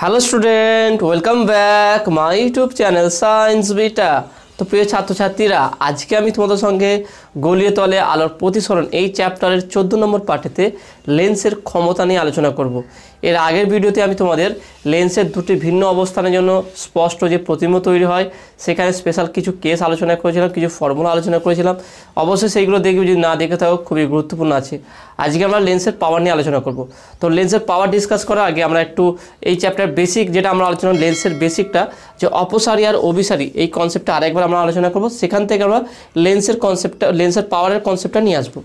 Hello student, welcome back my YouTube channel science beta. তো প্রিয় ছাত্রছাত্রীরা, আজকে আমি তোমাদের সঙ্গে গলিয়ে তলে আলোর প্রতিসরণ এই চ্যাপ্টারের 14 নম্বর পার্টেতে লেন্সের ক্ষমতা নিয়ে আলোচনা করব। এর আগের ভিডিওতে আমি তোমাদের লেন্সের দুটি ভিন্ন অবস্থানের জন্য স্পষ্ট যে প্রতিবিম্ব তৈরি হয় সেখানে স্পেশাল কিছু কেস আলোচনা করেছিলাম, কিছু ফর্মুলা আলোচনা করেছিলাম। অবশ্যই সেইগুলো দেখবে, যদি না দেখে থাকো খুবই গুরুত্বপূর্ণ আছে। আজকে আমরা লেন্সের পাওয়ার নিয়ে আলোচনা করব। তো লেন্সের পাওয়ার ডিসকাস করার আগে আমরা একটু এই চ্যাপ্টার বেসিক যেটা আমরা আলোচনা লেন্সের বেসিকটা যে অপসারী আর অভিসারী এই কনসেপ্টটা আরেকবার আমরা আলোচনা করব। সেখান থেকে আমরা লেন্সের কনসেপ্টটা, লেন্সের পাওয়ারের কনসেপ্টটা নিয়ে আসবো।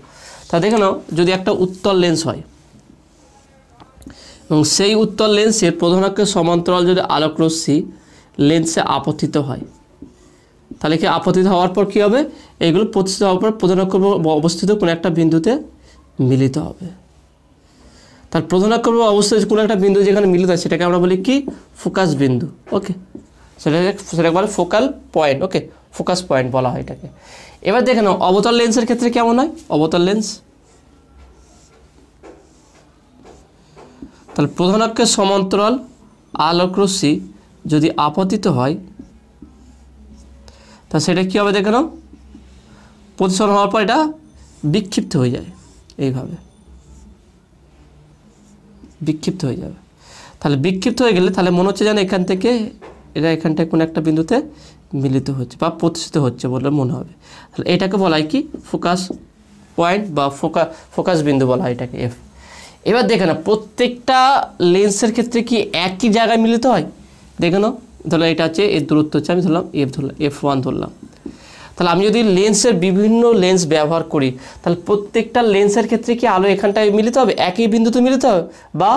তা দেখে নাও, যদি একটা উত্তল লেন্স হয় এবং সেই উত্তল লেন্সের প্রধানাক্ষের সমান্তরাল যদি আলোকরশ্মি লেন্সে আপতিত হয়, তাহলে কি আপতিত হওয়ার পর কী হবে? এইগুলো প্রতিষ্ঠিত হওয়ার পর প্রধানাক্ষ অবস্থিত কোনো একটা বিন্দুতে মিলিত হবে। তার প্রধানাক্ষ অবস্থিত কোনো একটা বিন্দু যেখানে মিলিত হয় সেটাকে আমরা বলি কি? ফোকাস বিন্দু। ওকে, সেটাকে বলে ফোকাল পয়েন্ট। ওকে, ফোকাস পয়েন্ট বলা হয় এটাকে। এবার দেখে নাও অবতল লেন্সের ক্ষেত্রে কেমন হয়। অবতল লেন্স, তাহলে প্রধানাক্ষের সমান্তরাল আলোকরশ্মি যদি আপতিত হয় তা সেটা কী হবে? দেখে নাও, প্রতিসরণ হওয়ার পর এটা বিক্ষিপ্ত হয়ে যায়, এইভাবে বিক্ষিপ্ত হয়ে যাবে। তাহলে বিক্ষিপ্ত হয়ে গেলে তাহলে মনে হচ্ছে যেন এখান থেকে এটা এখানটায় কোনো একটা বিন্দুতে মিলিত হচ্ছে বা প্রতিষ্ঠিত হচ্ছে বলে মনে হবে। তাহলে এটাকে বলা হয় কি? ফোকাস পয়েন্ট বা ফোকাস বিন্দু বলা হয় এটাকে, এফ। এবার দেখে না, প্রত্যেকটা লেন্সের ক্ষেত্রে কি একই জায়গায় মিলিত হয়? দেখে নাও, ধরো এটা হচ্ছে এর দূরত্ব হচ্ছে, আমি ধরলাম এফ, ধরলাম F1 ধরলাম। তাহলে আমি যদি লেন্সের বিভিন্ন লেন্স ব্যবহার করি তাহলে প্রত্যেকটা লেন্সের ক্ষেত্রে কি আলো এখানটায় মিলিত হবে, একই বিন্দুতে মিলিত হবে, বা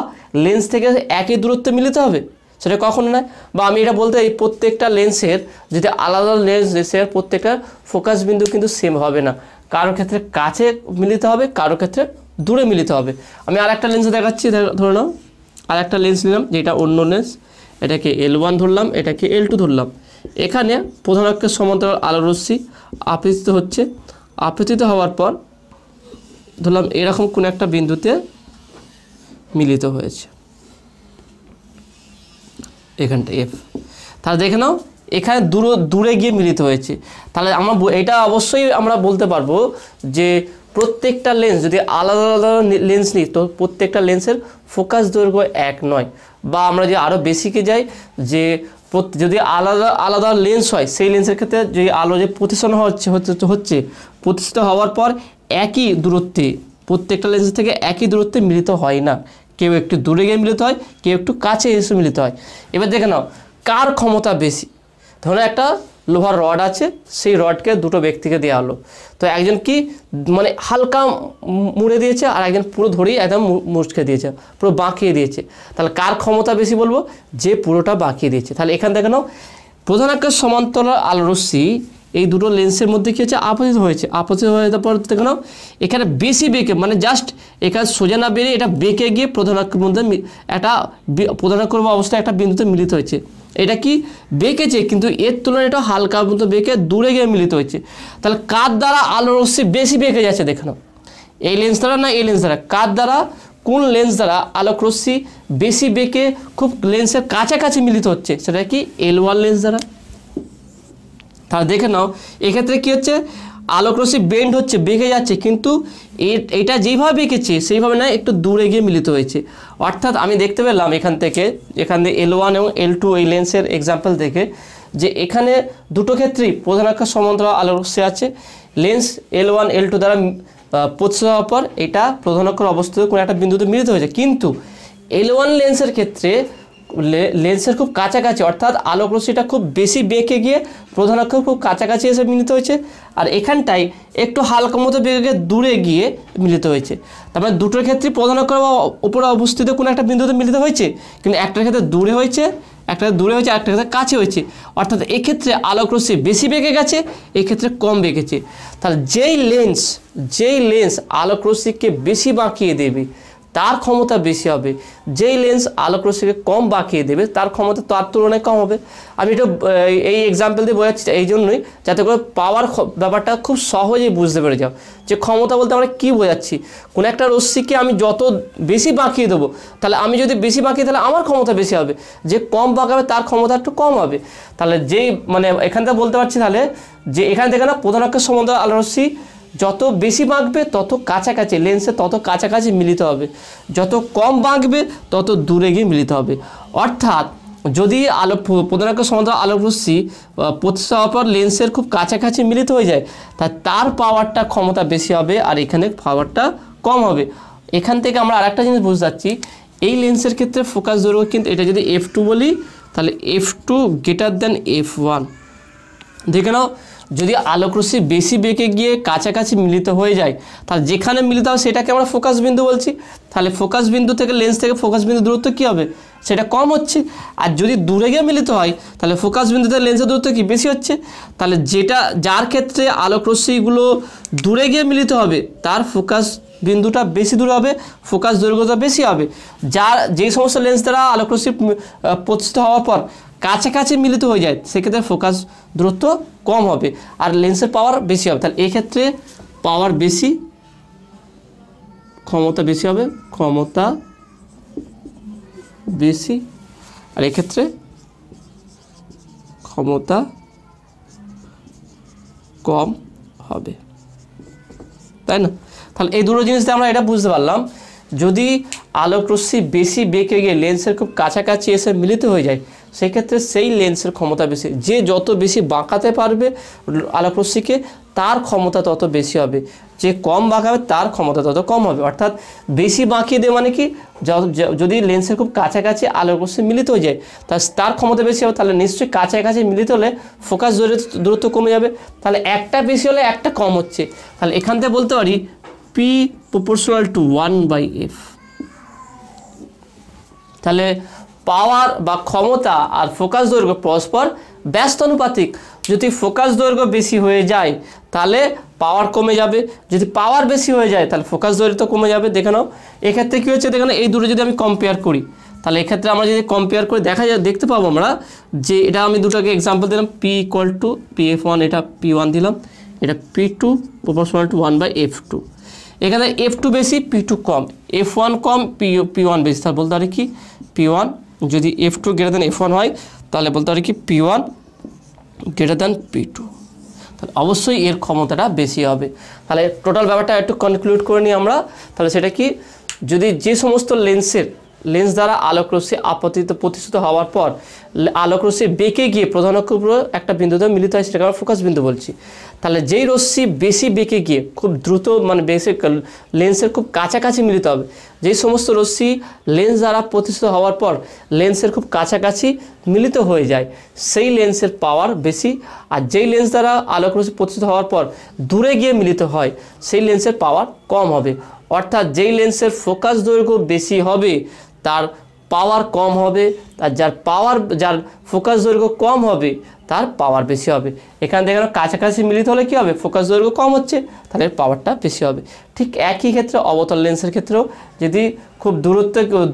লেন্স থেকে একই দূরত্বে মিলিত হবে? সেটা কখনো নয়। বা আমি এটা বলতে এই প্রত্যেকটা লেন্সের যদি আলাদা লেন্সের প্রত্যেকটা ফোকাস বিন্দু কিন্তু সেম হবে না। কারোর ক্ষেত্রে কাছে মিলিত হবে, কারোর ক্ষেত্রে দূরে মিলিত হবে। আমি আর একটা লেন্স দেখাচ্ছি, ধরে নাও আর একটা লেন্স নিলাম যেটা অন্য লেন্স, এটাকে L1 ধরলাম, এটাকে L2 ধরলাম। এখানে প্রধানাক্ষের সমান্তরাল আলোরশ্মি আপতিত হচ্ছে। আপতিত হওয়ার পর ধরলাম এরকম কোনো একটা বিন্দুতে মিলিত হয়েছে, এখানটা এফ। তাহলে দেখে নাও এখানে দূরে গিয়ে মিলিত হয়েছে। তাহলে আমরা এটা অবশ্যই আমরা বলতে পারবো যে প্রত্যেকটা লেন্স যদি আলাদা আলাদা লেন্স নিই তো প্রত্যেকটা লেন্সের ফোকাস দৈর্ঘ্য এক নয়। বা আমরা যে আরও বেশিকে যাই, যে যদি আলাদা আলাদা লেন্স হয় সেই লেন্সের ক্ষেত্রে যে আলো যে প্রতিসরণ হচ্ছে প্রতিষ্ঠিত হওয়ার পর একই দূরত্বে, প্রত্যেকটা লেন্স থেকে একই দূরত্বে মিলিত হয় না। কেউ একটু দূরে গিয়ে মিলিত হয়, কেউ একটু কাছে এসে মিলিত হয়। এবার দেখে নাও কার ক্ষমতা বেশি। ধরো একটা লোহার রড আছে, সেই রডকে দুটো ব্যক্তিকে দেওয়া হলো। তো একজন কি মানে হালকা মুড়ে দিয়েছে আর একজন পুরো ধরেই একদম মুচকে দিয়েছে, পুরো বাঁকিয়ে দিয়েছে। তাহলে কার ক্ষমতা বেশি বলবো? যে পুরোটা বাঁকিয়ে দিয়েছে। তাহলে এখান থেকে নাও প্রধানাক্ষের সমান্তরাল আলোরশ্মি এই দুটো লেন্সের মধ্যে কী হচ্ছে? আপতিত হয়েছে। আপতিত হয়ে যাওয়ার পর দেখে নাও এখানে বেশি বেঁকে, মানে জাস্ট এখানে সোজা না বেরিয়ে এটা বেঁকে গিয়ে প্রধানাক্ষের মধ্যে একটা প্রধানাক্ষর অবস্থায় একটা বিন্দুতে মিলিত হয়েছে। এটা কি বেঁকেছে, কিন্তু এর তুলনায় এটা হালকার মতো বেঁকে দূরে গিয়ে মিলিত হয়েছে। তাহলে কার দ্বারা আলোরশ্মি বেশি বেঁকে যাচ্ছে? দেখে নাও, এই লেন্স দ্বারা না এই লেন্স দ্বারা? কার দ্বারা, কোন লেন্স দ্বারা আলোকরশ্মি বেশি বেঁকে খুব লেন্সের কাছাকাছি মিলিত হচ্ছে? সেটা কি? L1 লেন্স দ্বারা। তাহলে দেখে নাও এক্ষেত্রে কী হচ্ছে? আলোকরশ্মি বেন্ড হচ্ছে, বেঁকে যাচ্ছে, কিন্তু এটা যেইভাবে বেঁকেছে সেইভাবে না একটু দূরে গিয়ে মিলিত হয়েছে। অর্থাৎ আমি দেখতে পেলাম এখান থেকে L1 এবং L2 এই লেন্সের এক্সাম্পল থেকে যে এখানে দুটো ক্ষেত্রেই প্রধানাক্ষের সমান্তরাল আলোকরশ্মি আছে। লেন্স L1 L2 দ্বারা প্রতিষ্ঠিত হওয়ার পর এটা প্রধানাক্ষর অবস্থিত কোনো একটা বিন্দুতে মিলিত হয়েছে। কিন্তু L1 লেন্সের ক্ষেত্রে লেন্সের খুব কাছাকাছি, অর্থাৎ আলোকরশ্মিটা খুব বেশি বেঁকে গিয়ে প্রধানাক্ষর খুব কাছাকাছি এসে মিলিত হয়েছে। আর এখানটায় একটু হালকা মতো বেঁকে গিয়ে দূরে গিয়ে মিলিত হয়েছে। তারপরে দুটোর ক্ষেত্রে প্রধানাক্ষর উপরে অবস্থিত কোনো একটা বিন্দুতে মিলিত হয়েছে, কিন্তু একটার ক্ষেত্রে দূরে হয়েছে, একটা দূরে হয়েছে, একটা ক্ষেত্রে কাছে হয়েছে। অর্থাৎ এক্ষেত্রে আলোকরশ্মি বেশি বেঁকে গেছে, এক্ষেত্রে কম বেঁকেছে। তাহলে যেই লেন্স আলোকরশ্মিকে বেশি বাঁকিয়ে দেবে তার ক্ষমতা বেশি হবে। যেই লেন্স আলোক রশ্মিকে কম বাঁকিয়ে দেবে তার ক্ষমতা তার তুলনায় কম হবে। আমি এটা এই এক্সাম্পল দিয়ে বোঝাচ্ছি এই জন্যই, যাতে করে পাওয়ার ব্যাপারটা খুব সহজেই বুঝতে পেরে যাও। যে ক্ষমতা বলতে আমরা কী বোঝাচ্ছি, কোনো একটা রশ্মিকে আমি যত বেশি বাঁকিয়ে দেবো, তাহলে আমি যদি বেশি বাঁকিয়ে তাহলে আমার ক্ষমতা বেশি হবে, যে কম বাঁকাবে তার ক্ষমতা একটু কম হবে। তাহলে যেই মানে এখান থেকে বলতে পারছি তাহলে যে এখান থেকে না প্রধান অক্ষের সমান্তরাল আলোক রশ্মি যত বেশি বাঁকবে তত কাছাকাছি লেন্সে তত কাছাকাছি মিলিত হবে, যত কম বাঁকবে তত দূরে গিয়ে মিলিত হবে। অর্থাৎ যদি প্রধান অক্ষের সমান্তরাল আলোক রশ্মি প্রতিষ্ঠিত হওয়ার পর লেন্সের খুব কাছাকাছি মিলিত হয়ে যায়, তার পাওয়ারটা ক্ষমতা বেশি হবে আর এখানে পাওয়ারটা কম হবে। এখান থেকে আমরা আরেকটা জিনিস বুঝতে পারছি, এই লেন্সের ক্ষেত্রে ফোকাস দৈর্ঘ্য কিন্তু এটা যদি f2 বলি তাহলে f2 গ্রেটার দ্যান f1। দেখে নাও, যদি আলোক রশ্মি বেশি বেঁকে গিয়ে কাছাকাছি মিলিত হয়ে যায় তাহলে যেখানে মিলিত হবে সেটাকে আমরা ফোকাস বিন্দু বলছি। তাহলে ফোকাস বিন্দু থেকে লেন্স থেকে ফোকাস বিন্দু দূরত্ব কী হবে, সেটা কম হচ্ছে। আর যদি দূরে গিয়ে মিলিত হয় তাহলে ফোকাস বিন্দু থেকে লেন্সের দূরত্ব কি বেশি হচ্ছে। তাহলে যার ক্ষেত্রে আলোক রশ্মিগুলো দূরে গিয়ে মিলিত হবে তার ফোকাস বিন্দুটা বেশি দূরে হবে, ফোকাস দৈর্ঘ্যটা বেশি হবে। যেই সমস্ত লেন্স দ্বারা আলোক রশ্মি প্রতিষ্ঠিত হওয়ার পর কাছাকাছি মিলিত হয়ে যায় সেক্ষেত্রে ফোকাস দূরত্ব কম হবে আর লেন্সের পাওয়ার বেশি হবে। তাহলে এক্ষেত্রে পাওয়ার বেশি, ক্ষমতা বেশি হবে, ক্ষমতা বেশি, আর এক্ষেত্রে ক্ষমতা কম হবে, তাই না? তাহলে এই দুটো জিনিস দিয়ে আমরা এটা বুঝতে পারলাম, যদি আলোক রশ্মি বেশি বেঁকে গিয়ে লেন্সের খুব কাছাকাছি এসে মিলিত হয়ে যায় সেক্ষেত্রে সেই লেন্সের ক্ষমতা বেশি। যে যত বেশি বাঁকাতে পারবে আলোক রশ্মিকে তার ক্ষমতা তত বেশি হবে, যে কম বাঁকাবে তার ক্ষমতা তত কম হবে। অর্থাৎ বেশি বাঁকিয়ে দেয় মানে কি, যদি লেন্সের খুব কাছাকাছি আলোক রশ্মি মিলিত হয়ে যায় তার ক্ষমতা বেশি হবে, তাহলে নিশ্চয়ই কাছাকাছি মিলিত হলে ফোকাস দূরত্ব কমে যাবে। তাহলে একটা বেশি হলে একটা কম হচ্ছে। তাহলে এখান থেকে বলতে পারি P proportional to 1/f। তাহলে পাওয়ার বা ক্ষমতা আর ফোকাস দৈর্ঘ্য পরস্পর ব্যস্তানুপাতিক। যদি ফোকাস দৈর্ঘ্য বেশি হয়ে যায় তাহলে পাওয়ার কমে যাবে, যদি পাওয়ার বেশি হয়ে যায় তাহলে ফোকাস দৈর্ঘ্য কমে যাবে। দেখে নাও এক্ষেত্রে কী হচ্ছে, দেখে নাও এই দুটো যদি আমি কম্পেয়ার করি তাহলে এক্ষেত্রে আমরা যদি কম্পেয়ার করে দেখতে পাবো আমরা যে এটা আমি দুটোকে এক্সাম্পল দিলাম, P = PF1, এটা P1 দিলাম, এটা P2 proportional to 1/f2। এখানে f2 বেশি P2 কম, f1 কম P1 বেশি। তাহলে বলতে পারি কি P1 যদি f2 গ্রেটার দ্যান f1 হয় তাহলে বলতে পারি কি P1 গ্রেটার দ্যান P2। তাহলে অবশ্যই এর ক্ষমতাটা বেশি হবে। তাহলে টোটাল ব্যাপারটা একটু কনক্লুড করে নিই আমরা। তাহলে সেটা কি, যদি যে সমস্ত লেন্স দ্বারা আলোক রশ্মি প্রতিষ্ঠিত হওয়ার পর আলোক রশ্মি বেঁকে গিয়ে প্রধান অক্ষের উপর একটা বিন্দুতে মিলিত হয় সেটাকে আমরা ফোকাস বিন্দু বলছি। তাহলে যেই রশ্মি বেশি বেঁকে গিয়ে খুব দ্রুত মানে লেন্সের খুব কাছাকাছি মিলিত হবে, যেই সমস্ত রশ্মি লেন্স দ্বারা প্রতিষ্ঠিত হওয়ার পর লেন্সের খুব কাছাকাছি মিলিত হয়ে যায় সেই লেন্সের পাওয়ার বেশি। আর যেই লেন্স দ্বারা আলোক রশ্মি প্রতিষ্ঠিত হওয়ার পর দূরে গিয়ে মিলিত হয় সেই লেন্সের পাওয়ার কম হবে। অর্থাৎ যেই লেন্সের ফোকাস দৈর্ঘ্য বেশি হবে তার পাওয়ার কম হবে, আর যার ফোকাস দৈর্ঘ্য কম হবে তার পাওয়ার বেশি হবে। এখানে দেখেন কাছাকাছি মিলিত হলে কী হবে, ফোকাস দৈর্ঘ্য কম হচ্ছে তাহলে পাওয়ারটা বেশি হবে। ঠিক একই ক্ষেত্রে অবতল লেন্সের ক্ষেত্রেও যদি খুব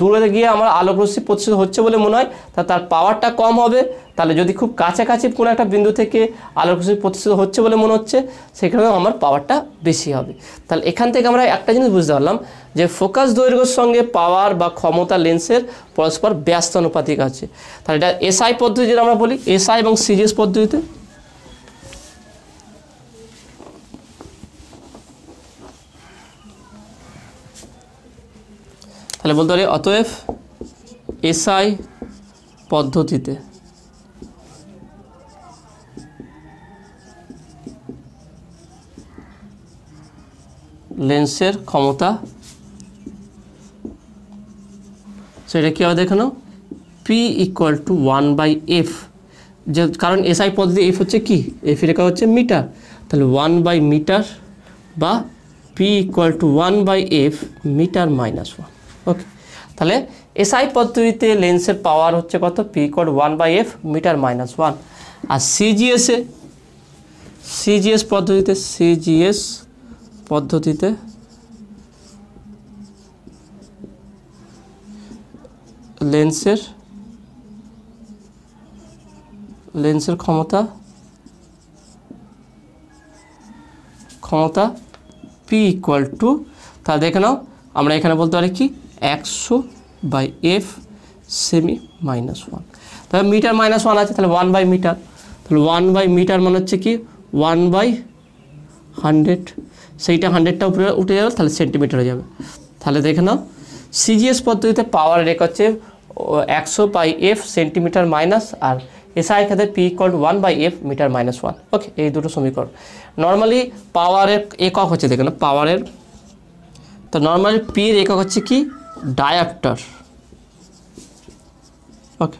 দূরে গিয়ে আমার আলোক রশ্মি প্রতিষ্ঠিত হচ্ছে বলে মনে হয় তার পাওয়ারটা কম হবে। তাহলে যদি খুব কাছাকাছি কোনো একটা বিন্দু থেকে আলোক রশ্মি প্রতিষ্ঠিত হচ্ছে বলে মনে হচ্ছে সেখানেও আমার পাওয়ারটা বেশি হবে। তাহলে এখান থেকে আমরা একটা জিনিস বুঝতে পারলাম যে ফোকাস দৈর্ঘ্যের সঙ্গে পাওয়ার বা ক্ষমতা লেন্সের পরস্পর ব্যস্তানুপাতিক আছে। তাহলে এটা এসআই পদ্ধতি যেটা আমরা বলি, এসআই এবং সিজিএস পদ্ধতিতে। তাহলে বলতে পারি অতএব এসআই পদ্ধতিতে লেন্সের ক্ষমতা সেটা কী হবে দেখে নাও, P = 1/f। যে কারণ এসআই পদ্ধতি এফ হচ্ছে কি, এফ রেখা হচ্ছে মিটার, তাহলে 1/মিটার বা P = 1/f মিটার -1। ওকে, তাহলে এসআই পদ্ধতিতে লেন্সের পাওয়ার হচ্ছে কত, P = 1/f মিটার -1। আর সিজিএস পদ্ধতিতে লেন্সের ক্ষমতা পি ইকুয়াল টু, তাহলে দেখে নাও আমরা এখানে বলতে পারি কি 100/f সেমি -1, তাহলে মিটার -1 আছে, তাহলে 1/মিটার, তাহলে 1/মিটার মানে হচ্ছে কি 1/100, সেইটা 100টা উপরে উঠে যাবে, তাহলে সেন্টিমিটার হয়ে যাবে। তাহলে দেখে নাও সিজিএস পদ্ধতিতে পাওয়ার রেক হচ্ছে 100/f সেন্টিমিটার মাইনাস, আর এসআই ক্ষেত্রে P equal to 1/f metre -1। Okay, এই দুটো সমীকরণ। নর্মালি পাওয়ারের একক হচ্ছে, দেখে না পাওয়ারের, তো নর্মালি পি এর একক হচ্ছে কি ডায়াপ্টার। ওকে,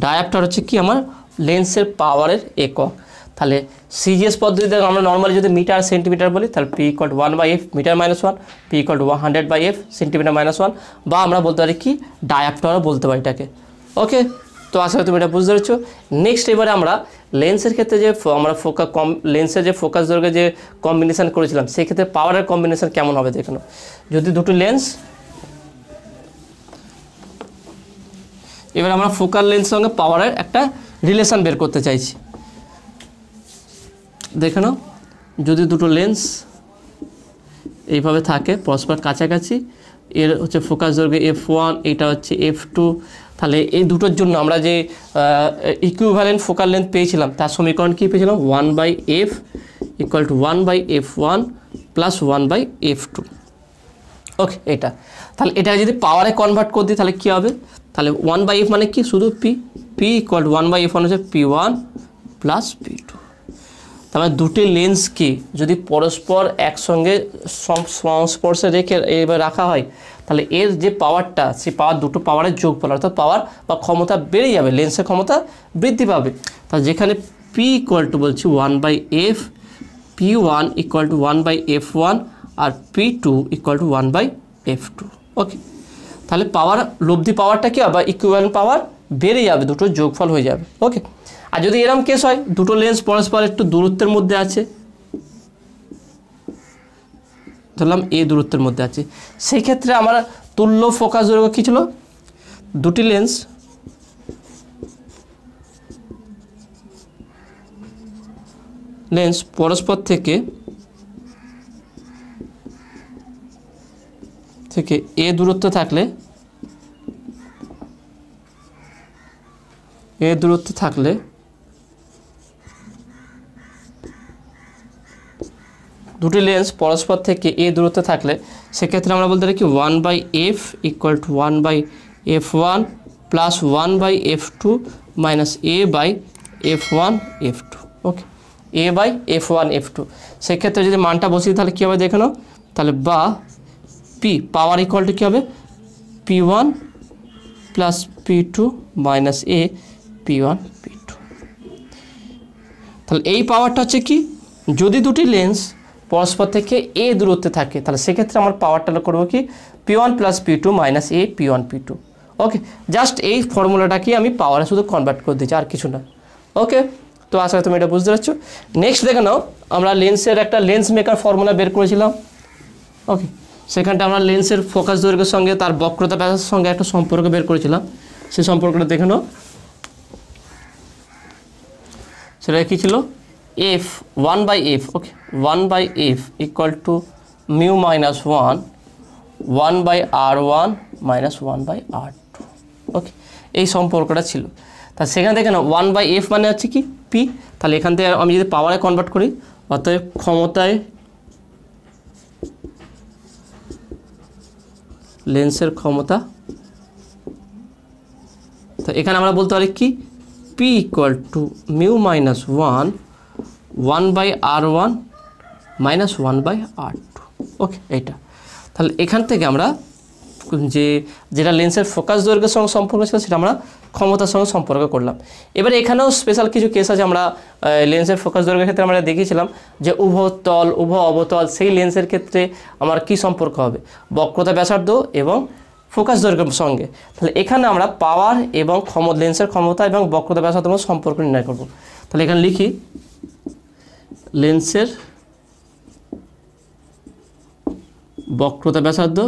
ডায়াপ্টার হচ্ছে কি আমার লেন্সের পাওয়ারের একক। তাহলে সিজিএস পদ্ধতিতে আমরা নর্মালি যদি মিটার সেন্টিমিটার বলি, তাহলে P equal to 1/f metre -1, P equal to 100/f centimetre -1, বা আমরা বলতে পারি কি ডায়াপ্টারও বলতে পারি এটাকে। ওকে, তো আসলে তুমি এটা বুঝতে পারছো। নেক্সট এবারে আমরা লেন্সের ক্ষেত্রে যে আমরা লেন্সের যে ফোকাস দৈর্ঘ্যে যে কম্বিনেশন করেছিলাম, সেই ক্ষেত্রে পাওয়ারের কম্বিনেশন কেমন হবে দেখুন। যদি দুটো লেন্স, এবার আমরা ফোকাল লেন্সের সঙ্গে পাওয়ারের একটা রিলেশন বের করতে চাইছি। দেখে নাও, যদি দুটো লেন্স এইভাবে থাকে পরস্পর কাছাকাছি, এর হচ্ছে ফোকাস দৈর্ঘ্য f1, এটা হচ্ছে f2, তাহলে এই দুটোর জন্য আমরা যে ইকুইভ্যালেন্ট ফোকাল লেন্থ পেয়েছিলাম তার সমীকরণ কী পেয়েছিলাম 1/f equal to 1/f1 plus 1/f2। ওকে, এটা তাহলে এটা যদি পাওয়ারে কনভার্ট করে দিই তাহলে কী হবে, তাহলে 1/f মানে কি শুধু পি ইকুয়াল টু 1/f1 হচ্ছে p1 প্লাস p2। তারপরে দুটি লেন্সকে যদি পরস্পর একসঙ্গে সংস্পর্শে রেখে এবার রাখা হয়, তাহলে এর যে পাওয়ারটা, সেই পাওয়ার দুটো পাওয়ারের যোগফল, অর্থাৎ পাওয়ার বা ক্ষমতা বেড়ে যাবে, লেন্সের ক্ষমতা বৃদ্ধি পাবে। তাহলে যেখানে পি ইকুয়াল টু বলছি 1/f, p1 equal to 1/f1 আর p2 equal to 1/f2। Okay, তাহলে পাওয়ার লব্ধি পাওয়ারটা কী হবে, ইকুইভ্যালেন্ট পাওয়ার বেড়ে যাবে, দুটো যোগফল হয়ে যাবে। ওকে, আর যদি এরকম কেস হয় দুটো লেন্স পরস্পর একটু দূরত্বের মধ্যে আছে, ধরলাম এই দূরত্বের মধ্যে আছে, সেই ক্ষেত্রে আমার তুল্য ফোকাস দৈর্ঘ্য কী ছিল, দুটি লেন্স পরস্পর থেকে এ দূরত্ব থাকলে, দুটি লেন্স পরস্পর থেকে এ দূরত্বে থাকলে সেক্ষেত্রে আমরা বলতে পারি কি 1/f equal to 1/f1 plus 1/f2 minus a/f1 f2। Okay, a/f1 f2, সেক্ষেত্রে যদি মানটা বসিয়ে তাহলে কী হবে দেখে নাও, তাহলে বা পি পাওয়ার ইকুয়াল টু কী হবে p1 plus p2 minus a p1 p2। তাহলে এই পাওয়ারটা হচ্ছে কি, যদি দুটি লেন্স পরস্পর থেকে এ দূরত্বে থাকে তাহলে সেক্ষেত্রে আমার পাওয়ারটা করবো কি p1 plus p2 minus a p1 p2। Okay, just এই ফর্মুলাটাকে আমি পাওয়ারে শুধু কনভার্ট করে দিচ্ছি, আর কিছু না। ওকে, তো আশা করি তুমি এটা বুঝতে পারছো। নেক্সট দেখে নাও, আমরা লেন্সের একটা লেন্স মেকার ফর্মুলা বের করেছিলাম। ওকে, সেখানটা আমরা লেন্সের ফোকাস দৈর্ঘ্যের সঙ্গে তার বক্রতা ব্যাসের সঙ্গে একটা সম্পর্ক বের করেছিলাম, সেই সম্পর্কটা দেখে নাও। সেটা কী ছিল, f 1/f, okay 1/f equal to mu minus 1/r1 minus 1/r2। ওকে, এই সম্পর্কটা ছিল। তা সেখান থেকে না 1/f মানে হচ্ছে কি পি, তাহলে এখান থেকে আমি যদি পাওয়ারে কনভার্ট করি, অতএব ক্ষমতায় লেন্সের ক্ষমতা, তো এখানে আমরা বলতে পারি কি P equal two mu minus 1/r1 minus 1/r2। ওকে, এইটা তাহলে এখান থেকে আমরা যেটা লেন্সের ফোকাস দৈর্ঘ্যের সঙ্গে সম্পর্ক ছিল সেটা আমরা ক্ষমতার সঙ্গে সম্পর্ক করলাম। এবারে এখানেও স্পেশাল কিছু কেস আছে, আমরা লেন্সের ফোকাস দৈর্ঘ্যের ক্ষেত্রে আমরা দেখিয়েছিলাম যে উভয় অবতল, সেই লেন্সের ক্ষেত্রে আমার কি সম্পর্ক হবে, বক্রতা ব্যাসার্ধ এবং ফোকাস দৈর্ঘ্যের সঙ্গে। তাহলে এখানে আমরা পাওয়ার এবং লেন্সের ক্ষমতা এবং বক্রতা ব্যাসার্ধ সম্পর্ক নির্ণয় করব। তাহলে এখানে লিখি লেন্সের বক্রতা ব্যাসার্ধ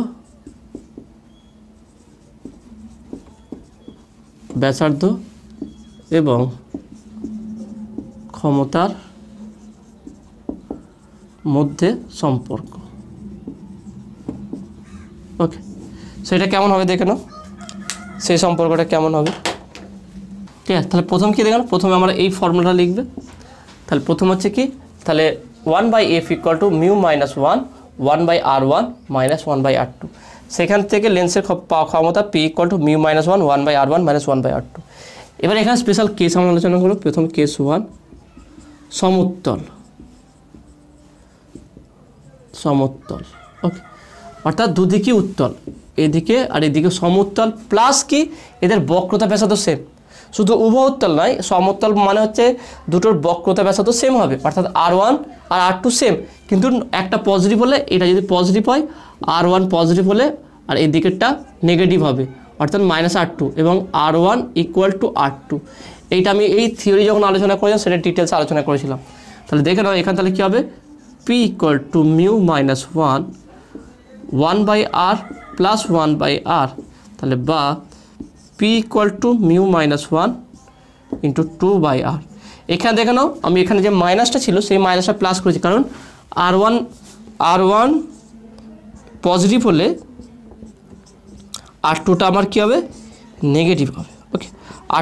ব্যাসার্ধ এবং ক্ষমতার মধ্যে সম্পর্ক। ওকে, সেটা কেমন হবে দেখে নাও, সেই সম্পর্কটা কেমন হবে। ঠিক আছে, তাহলে প্রথম কী দেখেন, প্রথমে আমরা এই ফর্মুলাটা লিখবে। তাহলে প্রথম হচ্ছে কি, তাহলে 1/f = μ-1 1/r1 - 1/r2। সেখান থেকে লেন্সের ক্ষমতা P = μ-1 1/r1 - 1/r2। এবার এখানে স্পেশাল কেস আমরা আলোচনা করব। প্রথম কেস 1, সমুত্তল। সমুত্তল, ওকে, অর্থাৎ দুদিকে উত্তল, এদিকে আর এদিকে সমুত্তল, প্লাস কি এদের বক্রতা ব্যাসার্ধ সেম। শুধু উভয় উত্তল নয়, সমতল মানে হচ্ছে দুটোর বক্রতা ব্যাসার্ধ সেম হবে, অর্থাৎ R1 আর R2 সেম, কিন্তু একটা পজিটিভ হলে এটা যদি পজিটিভ হয়, R1 পজিটিভ হলে আর এই দিকেরটা নেগেটিভ হবে, অর্থাৎ -R2, এবং R1 = R2। এইটা আমি এই থিওরি যখন আলোচনা করেছিলাম সেটা ডিটেলস আলোচনা করেছিলাম। তাহলে দেখে নাও এখানে তাহলে কী হবে, P = μ-1 1/r + 1/r, তাহলে বা P = μ-1 × 2/r। এখানে দেখে নাও আমি এখানে যে মাইনাসটা ছিল সেই মাইনাসটা প্লাস করেছি, কারণ R1 পজিটিভ হলে R2টা আমার কী হবে, নেগেটিভ হবে। ওকে,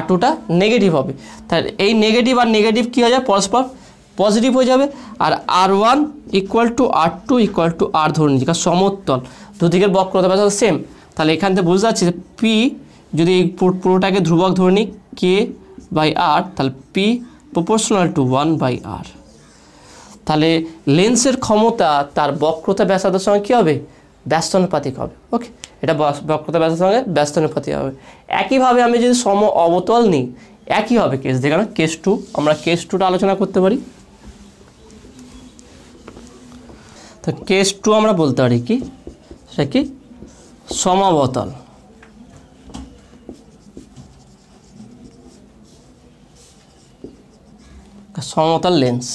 R2টা নেগেটিভ হবে, তাহলে এই নেগেটিভ আর নেগেটিভ কী হয়ে যায়, পরস্পর পজিটিভ হয়ে যাবে। আর R1 = R2 = R ধরে নিচ্ছি, কারণ সমতল দুদিকের বক্রতা ব্যাসার্ধ সেম। তাহলে এখান থেকে বুঝতে পারছি যে P যদি এই পুরোটাকে ধ্রুবক ধরে নিই K/R, তাহলে P = 1/R। তাহলে লেন্সের ক্ষমতা তার বক্রতা ব্যাসার্ধের সঙ্গে কী হবে, ব্যস্তানুপাতিক হবে। ওকে, এটা বক্রতা ব্যাসার্ধের সঙ্গে ব্যস্তানুপাতিক হবে। একইভাবে আমি যদি সম অবতল নিই, একই হবে কেস। দেখুন কেস 2, আমরা কেস 2টা আলোচনা করতে পারি। তো কেস 2 আমরা বলতে পারি কি, সেটা কি, সমাবতল। সমতল লেন্স।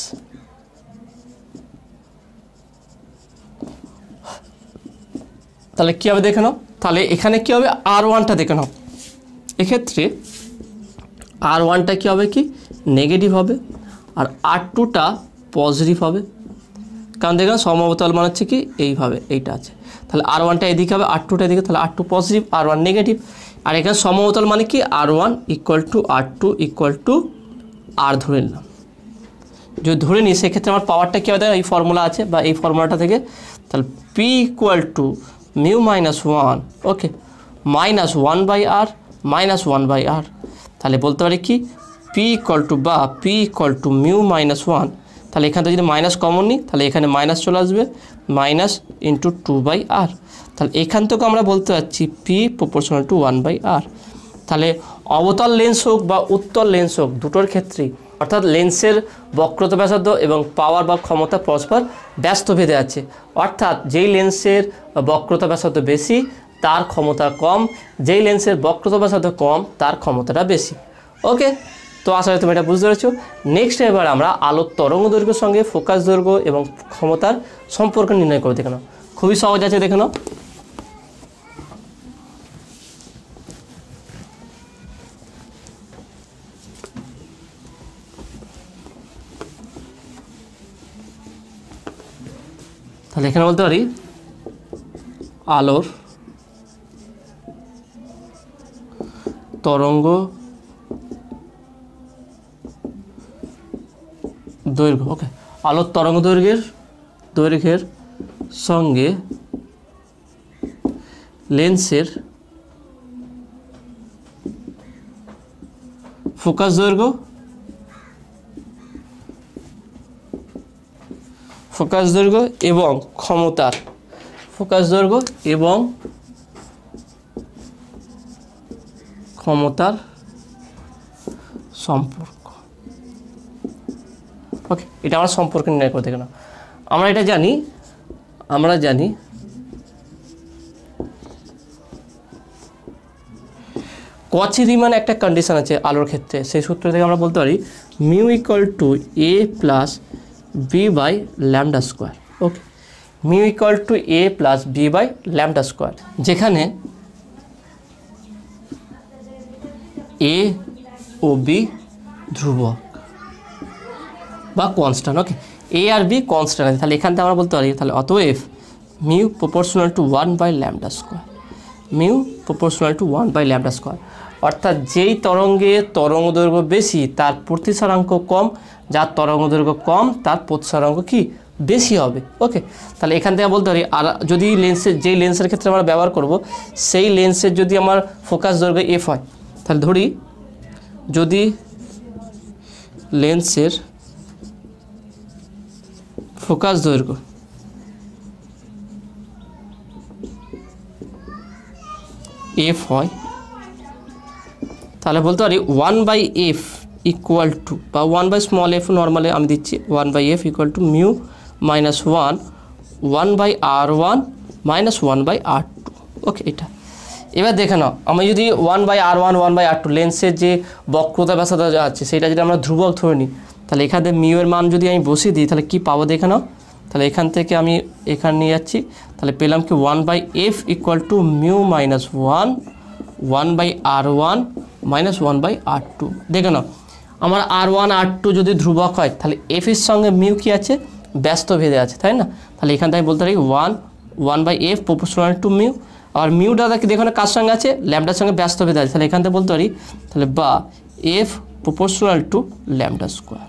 তাহলে কী হবে দেখে নাও, তাহলে এখানে কী হবে, R1টা দেখে নাও, এক্ষেত্রে R1টা কী হবে, কি নেগেটিভ হবে, আর R2টা পজিটিভ হবে। কারণ দেখুন সমবতল মানে হচ্ছে কি এইভাবে, এইটা আছে, তাহলে R1টা এদিকে হবে, R2টা এদিকে, তাহলে R2 পজিটিভ, R1 নেগেটিভ। আর এখানে সমবতল মানে কি, R1 = R2 = R ধরে নিলাম। যদি ধরে নিই সেক্ষেত্রে আমার পাওয়ারটা কী হবে, এই ফর্মুলা আছে বা এই ফর্মুলাটা থেকে, তাহলে P = μ-1, ওকে, -1/r - 1/r। তাহলে বলতে পারি কি P = μ-1, তাহলে এখান থেকে যদি মাইনাস কমন নিই তাহলে এখানে মাইনাস চলে আসবে, - 2/r। তাহলে এখান থেকে আমরা বলতে পারছি P = 1/r। তাহলে অবতল লেন্স হোক বা উত্তল লেন্স হোক, দুটোর ক্ষেত্রেই অর্থাৎ লেন্সের বক্রতা ব্যাসার্ধ এবং পাওয়ার বা ক্ষমতা পরস্পর ব্যস্ত ভেদে আছে। অর্থাৎ যেই লেন্সের বক্রতা ব্যাসার্ধ বেশি তার ক্ষমতা কম, যেই লেন্সের বক্রতা ব্যাসার্ধ কম তার ক্ষমতাটা বেশি। ওকে, তো আসলে তুমি এটা বুঝতে পেরেছো। নেক্সট এবার আমরা আলোর তরঙ্গ দৈর্ঘ্যের সঙ্গে ফোকাস দৈর্ঘ্য এবং ক্ষমতার সম্পর্ক নির্ণয় করে দেখে নাও। খুবই সহজ আছে, দেখে নাও। তাহলে এখানে বলতে পারি আলোর তরঙ্গ দৈর্ঘ্য, ওকে, আলোর তরঙ্গ দৈর্ঘ্যের সঙ্গে লেন্সের ফোকাস দৈর্ঘ্য এবং ক্ষমতার সম্পর্ক। ওকে, এটা আমরা সম্পর্ক নির্ণয় করতে গেলাম। আমরা জানি কচি রিমান একটা কন্ডিশন আছে আলোর ক্ষেত্রে, সেই সূত্র থেকে আমরা বলতে পারি μ = a + b/λ²। Okay, μ = a + b/λ², যেখানে এ ও বি ধ্রুবক বা কনস্ট্যান্ট। ওকে, এ আর বি কনস্ট্যান্ট আছে, তাহলে এখান থেকে আমরা বলতে পারি তাহলে অতএব mu proportional to 1/λ square, mu proportional to 1/λ square, অর্থাৎ যেই তরঙ্গের তরঙ্গ দৈর্ঘ্য বেশি তার প্রতিসরাঙ্ক কম, যার তরঙ্গ দৈর্ঘ্য কম তার প্রতিসরাঙ্ক কি বেশি হবে। ওকে, তাহলে এখান থেকে বলতে পারি আর যদি লেন্সের যেই লেন্সের ক্ষেত্রে আমরা ব্যবহার করব সেই লেন্সের যদি আমার ফোকাস দৈর্ঘ্য এফ হয়, তাহলে ধরি যদি লেন্সের ফোকাস দৈর্ঘ্য এফ হয়, তাহলে বলতে পারি 1/f ইকুয়াল টু বা 1/f নর্মালি আমি দিচ্ছি 1/f equal to mu minus 1/r1 minus 1/r2। ওকে, এটা এবার দেখে নাও, আমি যদি 1/r1 1/r2 লেন্সের যে বক্রতা ব্যাসার্ধ আছে সেটা যদি আমরা ধ্রুবক ধরে নিই, তাহলে এখানে মিউ এর মান যদি আমি বসিয়ে দিই তাহলে কি পাবো দেখে নাও। তাহলে এখান থেকে আমি এখানে নিয়ে যাচ্ছি, তাহলে পেলাম কি 1/f equal to mu minus 1/r1 minus 1/r2। দেখে নাও, আমার R1 R2 যদি ধ্রুবক হয় তাহলে এফ এর সঙ্গে মিউ কি আছে, ব্যস্ত ভেদে আছে, তাই না? তাহলে এখান থেকে বলতে পারি 1/f প্রপোর্শনাল টু মিউ, আর মিউটা দেখো না কার সঙ্গে আছে, ল্যামডার সঙ্গে ব্যস্ত ভেদে আছে, তাহলে এখান থেকে বলতে পারি তাহলে বা F proportional to lambda square.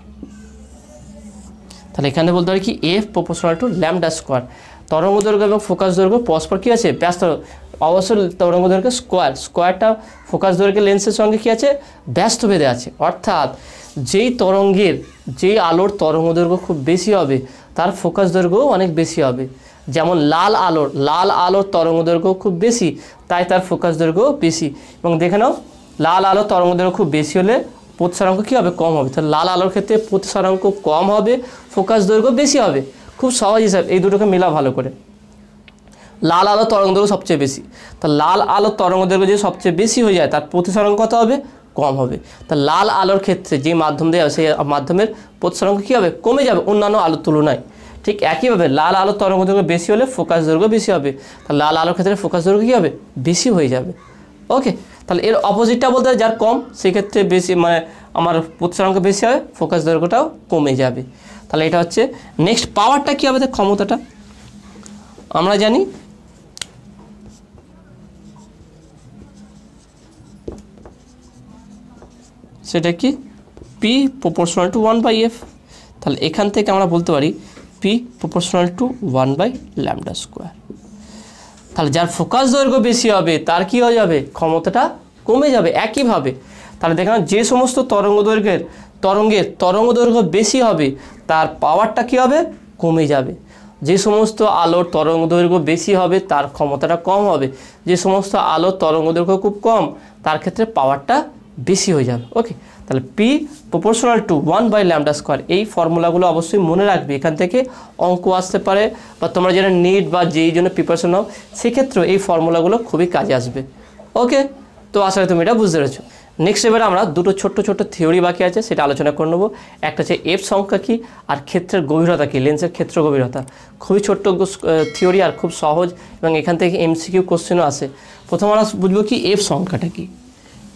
তাহলে এখানে বলতে পারি কি F proportional to lambda square. তরঙ্গ দৈর্ঘ্য এবং ফোকাস দৈর্ঘ্য পরস্পর কী আছে, ব্যস্ত, অবশ্যই তরঙ্গ দৈর্ঘ্য স্কোয়ারটা ফোকাস দৈর্ঘ্য লেন্সের সঙ্গে কী আছে, ব্যস্ত ভেদে আছে, অর্থাৎ যেই আলোর তরঙ্গ দৈর্ঘ্য খুব বেশি হবে তার ফোকাস দৈর্ঘ্যও অনেক বেশি হবে। যেমন লাল আলোর তরঙ্গ দৈর্ঘ্য খুব বেশি, তাই তার ফোকাস দৈর্ঘ্যও বেশি। এবং দেখে নাও, লাল আলোর তরঙ্গ দৈর্ঘ্য খুব বেশি হলে প্রতিসরাঙ্ক কী হবে, কম হবে। তাহলে লাল আলোর ক্ষেত্রে প্রতিসরাঙ্ক কম হবে, ফোকাস দৈর্ঘ্য বেশি হবে। খুব সহজ হিসাব, এই দুটোকে মেলা ভালো করে। লাল আলোর তরঙ্গ দৈর্ঘ্য সবচেয়ে বেশি, তা লাল আলোর তরঙ্গ দৈর্ঘ্য যদি সবচেয়ে বেশি হয়ে যায় তার প্রতিসরাঙ্ক কত হবে, কম হবে। তা লাল আলোর ক্ষেত্রে যে মাধ্যম দেওয়া হবে সেই মাধ্যমের প্রতিসরাঙ্ক কী হবে, কমে যাবে অন্যান্য আলোর তুলনায়। ঠিক একইভাবে লাল আলোর তরঙ্গ দৈর্ঘ্য বেশি হলে ফোকাস দৈর্ঘ্য বেশি হবে, তা লাল আলোর ক্ষেত্রে ফোকাস দৈর্ঘ্য কী হবে, বেশি হয়ে যাবে। ওকে, তাহলে এর অপোজিটটা বলতে হয় যার কম, সেক্ষেত্রে বেশি মানে আমার প্রতিসরাঙ্ক বেশি হবে, ফোকাস দৈর্ঘ্যটাও কমে যাবে। তাহলে এটা হচ্ছে নেক্সট। পাওয়ারটা কী হবে, ক্ষমতাটা আমরা জানি সেটা কি পি প্রপোর্শনাল টু 1/f। তাহলে এখান থেকে আমরা বলতে পারি পি প্রপোর্শনাল টু 1/λ স্কোয়ার। তাহলে যার ফোকাস দৈর্ঘ্য বেশি হবে তার কি হয়ে যাবে, ক্ষমতাটা কমে যাবে। একইভাবে তাহলে দেখলাম যে সমস্ত তরঙ্গের তরঙ্গ দৈর্ঘ্য বেশি হবে তার পাওয়ারটা কী হবে, কমে যাবে। যে সমস্ত আলোর তরঙ্গ দৈর্ঘ্য বেশি হবে তার ক্ষমতাটা কম হবে, যে সমস্ত আলোর তরঙ্গ দৈর্ঘ্য খুব কম তার ক্ষেত্রে পাওয়ারটা বেশি হয়ে যাবে। ওকে, তাহলে পি প্রপোর্শনাল টু 1/λ স্কোয়ার। এই ফর্মুলাগুলো অবশ্যই মনে রাখবে, এখান থেকে অঙ্ক আসতে পারে, বা তোমরা যারা নিট বা যেই জন্য প্রিপারেশন নাও সেক্ষেত্রেও এই ফর্মুলাগুলো খুবই কাজে আসবে। ওকে, তো আশা করি তুমি এটা বুঝতে পেরেছো। নেক্সট এবারে আমরা দুটো ছোট্ট থিওরি বাকি আছে, সেটা আলোচনা করে নেবো। একটা হচ্ছে এফ সংখ্যা কী আর ক্ষেত্রের গভীরতা কী, লেন্সের ক্ষেত্র গভীরতা। খুবই ছোট্ট থিওরি আর খুব সহজ, এবং এখান থেকে এমসিকিউ কোশ্চেনও আসে। প্রথম আমরা বুঝবো কি এফ সংখ্যাটা কি।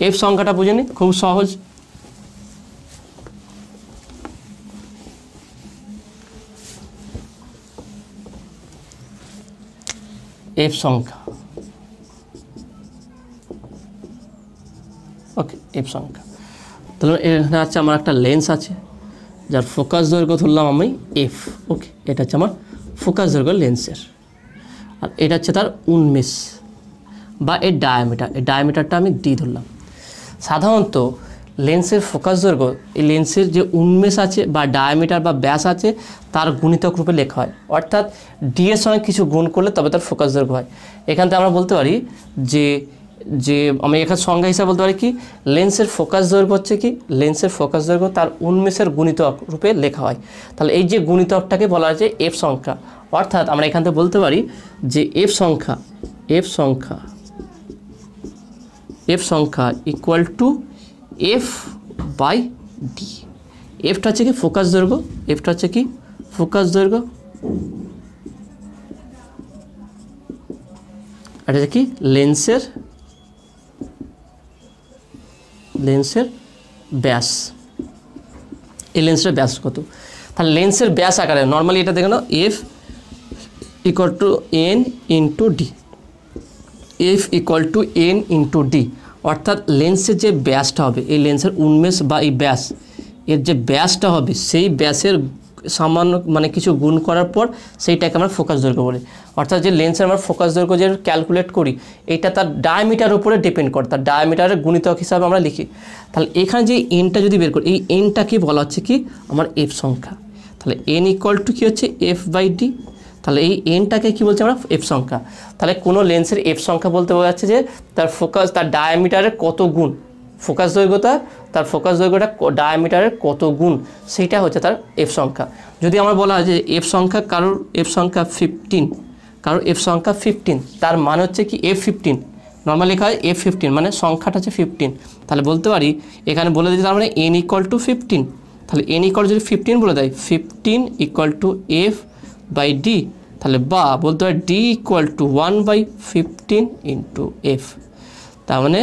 এফ সংখ্যাটা বুঝে নি, খুব সহজ। এফ সংখ্যা, ওকে, এফ সংখ্যা। তাহলে এখানে আছে আমার একটা লেন্স আছে যার ফোকাস দৈর্ঘ্য ধরলাম আমি এফ। ওকে, এটা হচ্ছে আমার ফোকাস দৈর্ঘ্য লেন্সের, আর এটা হচ্ছে তার উন্মেষ বা এর ডায়ামিটার। এই ডায়ামিটারটা আমি ডি ধরলাম। সাধারণত লেন্সের ফোকাস দৈর্ঘ্য এই লেন্সের যে উন্মেষ আছে বা ডায়ামিটার বা ব্যাস আছে তার গুণিতক রূপে লেখা হয়, অর্থাৎ ডি এর সঙ্গে কিছু গুণ করলে তবে তার ফোকাস দৈর্ঘ্য হয়। এখান থেকে আমরা বলতে পারি যে আমি এখানে সংজ্ঞা হিসাবে বলতে পারি কি লেন্সের ফোকাস দৈর্ঘ্য হচ্ছে কি, লেন্সের ফোকাস দৈর্ঘ্য তার উন্মেষের গুণিতক রূপে লেখা হয়। তাহলে এই যে গুণিতকটাকে বলা হয়েছে এফ সংখ্যা, অর্থাৎ আমরা এখান থেকে বলতে পারি যে এফ সংখ্যা equal to F by D. এফটা হচ্ছে কি ফোকাস দৈর্ঘ্য, এফটা হচ্ছে কি ফোকাস দৈর্ঘ্য, আর হচ্ছে কি লেন্সের লেন্সের ব্যাস, এই লেন্সের ব্যাস কত, তাহলে লেন্সের ব্যাস আকারে নর্মালি এটা দেখে নাও F equal to N into D, F equal to N into D, অর্থাৎ লেন্সের যে ব্যাসটা হবে, এই লেন্সের উন্মেষ বা এই ব্যাস, এর যে ব্যাসটা হবে সেই ব্যাসের সামান্য মানে কিছু গুণ করার পর সেইটাকে আমরা ফোকাস দৈর্ঘ্য বলি। অর্থাৎ যে লেন্সের আমরা ফোকাস দৈর্ঘ্য যে ক্যালকুলেট করি এটা তার ডায়ামিটার উপরে ডিপেন্ড করে, তার ডায়ামিটারের গুণিতক হিসাবে আমরা লিখি। তাহলে এখানে যে এনটা যদি বের করি, এই এনটাকে বলা হচ্ছে কি আমার এফ সংখ্যা। তাহলে এন ইকুয়াল টু কী হচ্ছে এফ বাই ডি, তাহলে এই এনটাকে কী বলছি আমরা এফ সংখ্যা। তাহলে কোনো লেন্সের এফ সংখ্যা বলতে বোঝাচ্ছে যে তার ফোকাস, তার ডায়ামিটারের কত গুণ, ফোকাস দৈর্ঘ্যটা, তার ফোকাস দৈর্ঘ্যটা ডায়ামিটারের কত গুণ, সেইটা হচ্ছে তার এফ সংখ্যা। যদি আমার বলা হয় যে এফ সংখ্যা কারোর এফ সংখ্যা 15, কারোর এফ সংখ্যা 15, তার মানে হচ্ছে কি এফ 15, নর্মালি লেখা হয় এফ 15 মানে সংখ্যাটা হচ্ছে 15। তাহলে বলতে পারি এখানে বলে দিই তার মানে এন ইকুয়াল টু 15, তাহলে এন ইকুয়াল যদি 15 বলে দেয় 15 equal to F by D, তাহলে বা বলতে পারি D equal to 1/15 into F. তার মানে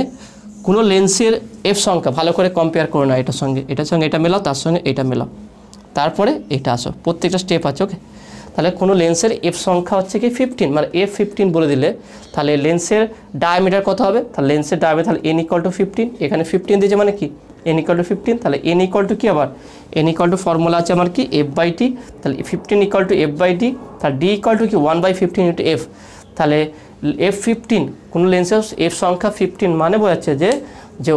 কোনো লেন্সের এফ সংখ্যা ভালো করে কম্পেয়ার করো না, এটার সঙ্গে এটা মেলাও, তার সঙ্গে এটা মেলাও, তারপরে এটা আসো, প্রত্যেকটা স্টেপ আছে। ওকে, তাহলে কোনো লেন্সের এফ সংখ্যা হচ্ছে কি 15, মানে এফ 15 বলে দিলে তাহলে লেন্সের ডায়ামিটার কত হবে, তাহলে লেন্সের ডায়ামিটার তাহলে এন ইকুয়াল টু 15, এখানে 15 দিয়েছে মানে কি এন ইকুয়াল টু 15, তাহলে এন ইকুয়াল টু কি আবার এন ইকুয়াল টু ফর্মুলা আছে আমার কি এফ বাই টি, তাহলে 15 equal to F by D, তাহলে ডি ইকুয়াল টু কি 1/15 ইন্টু এফ। তাহলে এফ 15 কোনো লেন্সের এফ সংখ্যা 15 মানে বোঝাচ্ছে যে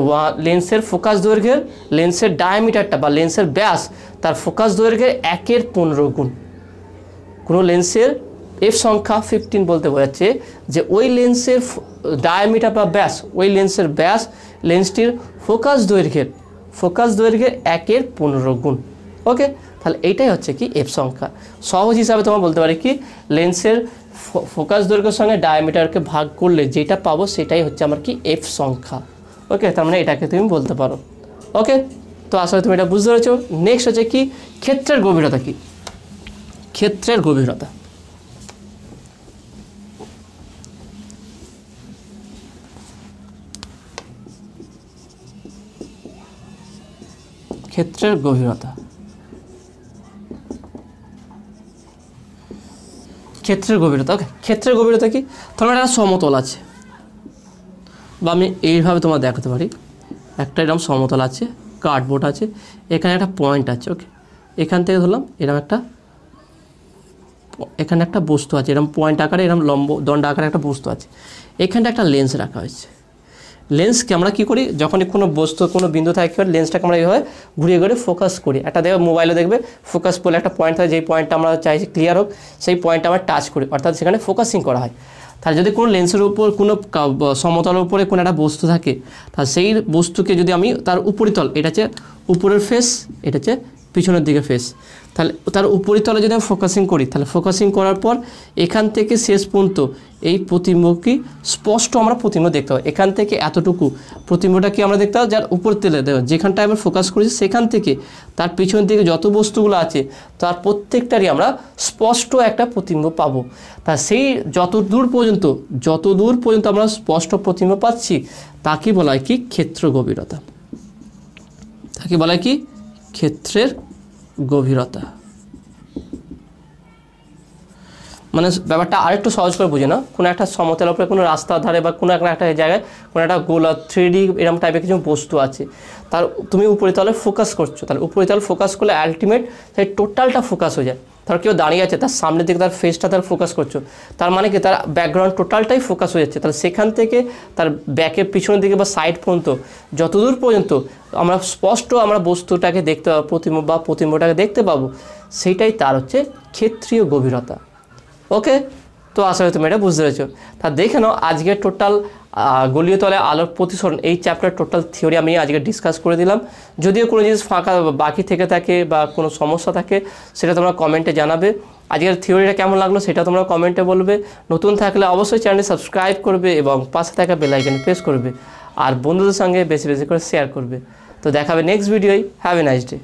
লেন্সের ফোকাস দৈর্ঘ্যের, লেন্সের ডায়ামিটারটা বা লেন্সের ব্যাস তার ফোকাস দৈর্ঘ্যের 1/15 গুণ। কোনো লেন্সের এফ সংখ্যা 15 বলতে বোঝাচ্ছে যে ওই লেন্সের ডায়ামিটার বা ব্যাস, ওই লেন্সের ব্যাস লেন্সটির ফোকাস দৈর্ঘ্যের 1/15 গুণ। ওকে, তাহলে এইটাই হচ্ছে কি এফ সংখ্যা। সহজ হিসাবে তোমরা বলতে পারি কি লেন্সের ফোকাস দৈর্ঘ্যের সঙ্গে ডায়ামিটারকে ভাগ করলে যেটা পাবো সেটাই হচ্ছে আমার কি এফ সংখ্যা। ওকে, তার মানে এটাকে তুমি বলতে পারো। ওকে, তো আসলে তুমি এটা বুঝতে পেরেছো। নেক্সট হচ্ছে কি ক্ষেত্রের গভীরতা। কি ক্ষেত্রের গভীরতা, ক্ষেত্রের গভীরতা, ক্ষেত্রের গভীরতা। ওকে, ক্ষেত্রের গভীরতা কি, তোমার একটা সমতল আছে বা আমি এইভাবে তোমার দেখাতে পারি, একটা এরকম সমতল আছে, কার্ডবোর্ড আছে, এখানে একটা পয়েন্ট আছে। ওকে, এখান থেকে ধরলাম এরকম একটা, এখানে একটা বস্তু আছে এরকম পয়েন্ট আকারে, এরকম লম্ব দণ্ড আকারে একটা বস্তু আছে, এখানটা একটা লেন্স রাখা হয়েছে। লেন্সকে আমরা কী করি, যখনই কোনো বস্তু কোনো বিন্দু থাকে লেন্সটাকে আমরা এইভাবে ঘুরিয়ে ঘুরিয়ে ফোকাস করি। একটা দেখবে মোবাইলে দেখবে ফোকাস করলে একটা পয়েন্ট থাকে, যেই পয়েন্টটা আমরা চাইছি ক্লিয়ার হোক সেই পয়েন্টটা আমরা টাচ করি, অর্থাৎ সেখানে ফোকাসিং করা হয়। তাহলে যদি কোনো লেন্সের উপর কোনো সমতলের উপরে কোনো একটা বস্তু থাকে, তাহলে সেই বস্তুকে যদি আমি তার উপরিতল, এটা হচ্ছে উপরের ফেস, এটা হচ্ছে পিছনের দিকে ফেস, তাহলে তার উপরিতলে যদি আমি ফোকাসিং করি, তাহলে ফোকাসিং করার পর এখান থেকে শেষ পর্যন্ত এই প্রতিবিম্বকে স্পষ্ট আমরা প্রতিবিম্ব দেখতে পাই। এখান থেকে এতটুকু প্রতিবিম্বটাকে আমরা দেখতে পাই, যার উপর তেলে যেখানটায় আমরা ফোকাস করেছি সেখান থেকে তার পিছন দিকে যত বস্তুগুলো আছে তার প্রত্যেকটারই আমরা স্পষ্ট একটা প্রতিবিম্ব পাবো। তা সেই যতদূর পর্যন্ত আমরা স্পষ্ট প্রতিবিম্ব পাচ্ছি তাকে বলা হয় কি ক্ষেত্র গভীরতা, তাকে বলা হয় কি ক্ষেত্রের গভীরতা। মানে ব্যাপারটা আরেকটু সহজ করে বুঝে না, কোনো একটা সমতলের উপরে কোনো রাস্তার ধারে বা কোনো একটা জায়গায় কোনো একটা গোল 3D এরকম টাইপের কিছু বস্তু আছে, তার তুমি উপরিতলে ফোকাস করছো, তাহলে উপরিতলে ফোকাস করলে আলটিমেট সেই টোটালটা ফোকাস হয়ে যায়। ধর কেউ দাঁড়িয়ে আছে, তার সামনের দিকে তার ফেসটা তার ফোকাস করছো, তার মানে কি তার ব্যাকগ্রাউন্ড টোটালটাই ফোকাস হয়ে যাচ্ছে। তাহলে সেখান থেকে তার ব্যাকের পিছনের দিকে বা সাইড পর্যন্ত যতদূর পর্যন্ত আমরা স্পষ্ট আমরা বস্তুটাকে দেখতে পাবো, প্রতিবিম্বটাকে দেখতে পাবো, সেইটাই তার হচ্ছে ক্ষেত্রীয় গভীরতা। ওকে, তো আশা করি তুমি এটা বুঝতে পেরেছো। তা দেখে নাও আজকের টোটাল গলীয় তলে আলোর প্রতিসরণ এই চ্যাপ্টার টোটাল থিওরি আমি আজকে ডিসকাস করে দিলাম। যদিও কোনো জিনিস ফাঁকা বাকি থেকে থাকে বা কোনো সমস্যা থাকে সেটা তোমরা কমেন্টে জানাবে। আজকের থিওরিটা কেমন লাগলো সেটা তোমরা কমেন্টে বলবে। নতুন থাকলে অবশ্যই চ্যানেলটি সাবস্ক্রাইব করবে এবং পাশে থাকা বেল আইকন প্রেস করবে আর বন্ধুদের সঙ্গে বেশি বেশি করে শেয়ার করবে। তো দেখাবে নেক্সট ভিডিওয়। Have a nice day.